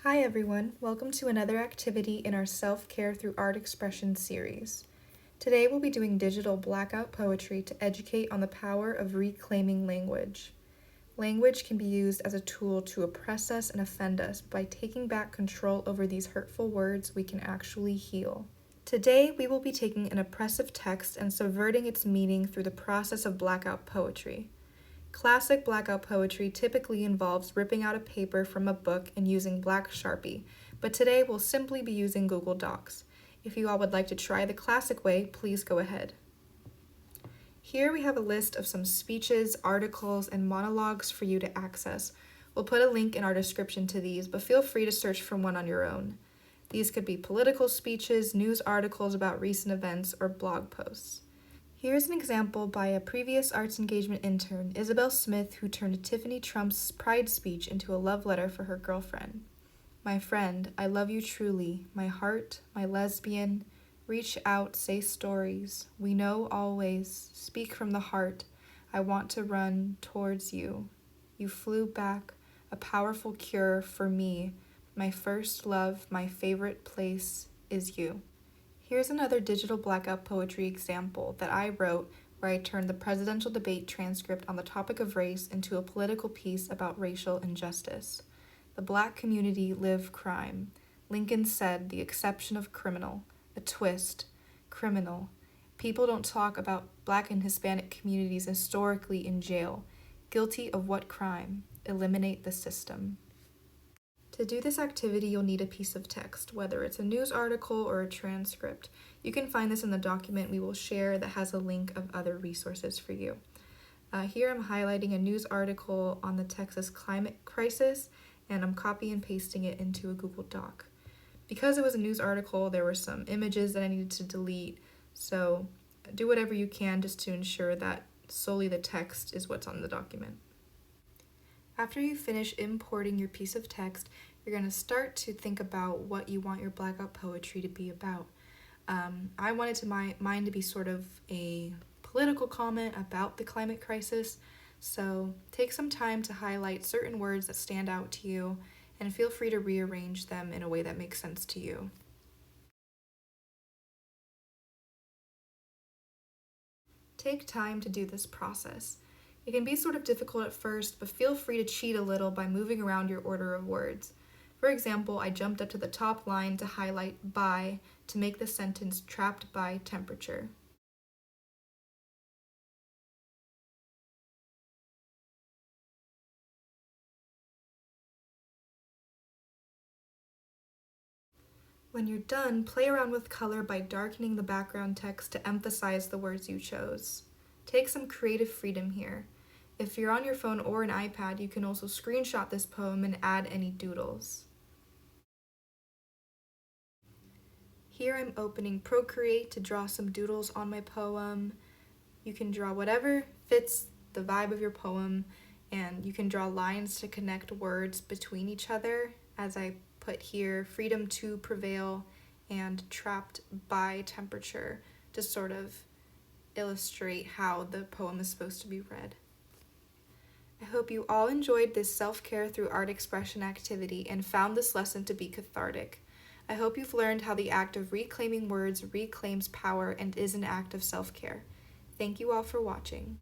Hi everyone, welcome to another activity in our Self-Care Through Art Expression series. Today we'll be doing digital blackout poetry to educate on the power of reclaiming language. Language can be used as a tool to oppress us and offend us. By taking back control over these hurtful words, we can actually heal. Today we will be taking an oppressive text and subverting its meaning through the process of blackout poetry. Classic blackout poetry typically involves ripping out a paper from a book and using black Sharpie, but today we'll simply be using Google Docs. If you all would like to try the classic way, please go ahead. Here we have a list of some speeches, articles, and monologues for you to access. We'll put a link in our description to these, but feel free to search for one on your own. These could be political speeches, news articles about recent events, or blog posts. Here's an example by a previous arts engagement intern, Isabel Smith, who turned Tiffany Trump's Pride speech into a love letter for her girlfriend. My friend, I love you truly, my heart, my lesbian. Reach out, say stories. We know always. Speak from the heart. I want to run towards you. You flew back, a powerful cure for me. My first love, my favorite place is you. Here's another digital blackout poetry example that I wrote where I turned the presidential debate transcript on the topic of race into a political piece about racial injustice. The black community live crime. Lincoln said the exception of criminal. A twist. Criminal. People don't talk about black and Hispanic communities historically in jail. Guilty of what crime? Eliminate the system. To do this activity, you'll need a piece of text, whether it's a news article or a transcript. You can find this in the document we will share that has a link of other resources for you. Here I'm highlighting a news article on the Texas climate crisis, and I'm copy and pasting it into a Google Doc. Because it was a news article, there were some images that I needed to delete, so do whatever you can just to ensure that solely the text is what's on the document. After you finish importing your piece of text, you're going to start to think about what you want your blackout poetry to be about. I wanted mine to be sort of a political comment about the climate crisis, so take some time to highlight certain words that stand out to you, and feel free to rearrange them in a way that makes sense to you. Take time to do this process. It can be sort of difficult at first, but feel free to cheat a little by moving around your order of words. For example, I jumped up to the top line to highlight by to make the sentence trapped by temperature. When you're done, play around with color by darkening the background text to emphasize the words you chose. Take some creative freedom here. If you're on your phone or an iPad, you can also screenshot this poem and add any doodles. Here I'm opening Procreate to draw some doodles on my poem. You can draw whatever fits the vibe of your poem, and you can draw lines to connect words between each other, as I put here, freedom to prevail and trapped by temperature, to sort of illustrate how the poem is supposed to be read. I hope you all enjoyed this self-care through art expression activity and found this lesson to be cathartic. I hope you've learned how the act of reclaiming words reclaims power and is an act of self-care. Thank you all for watching.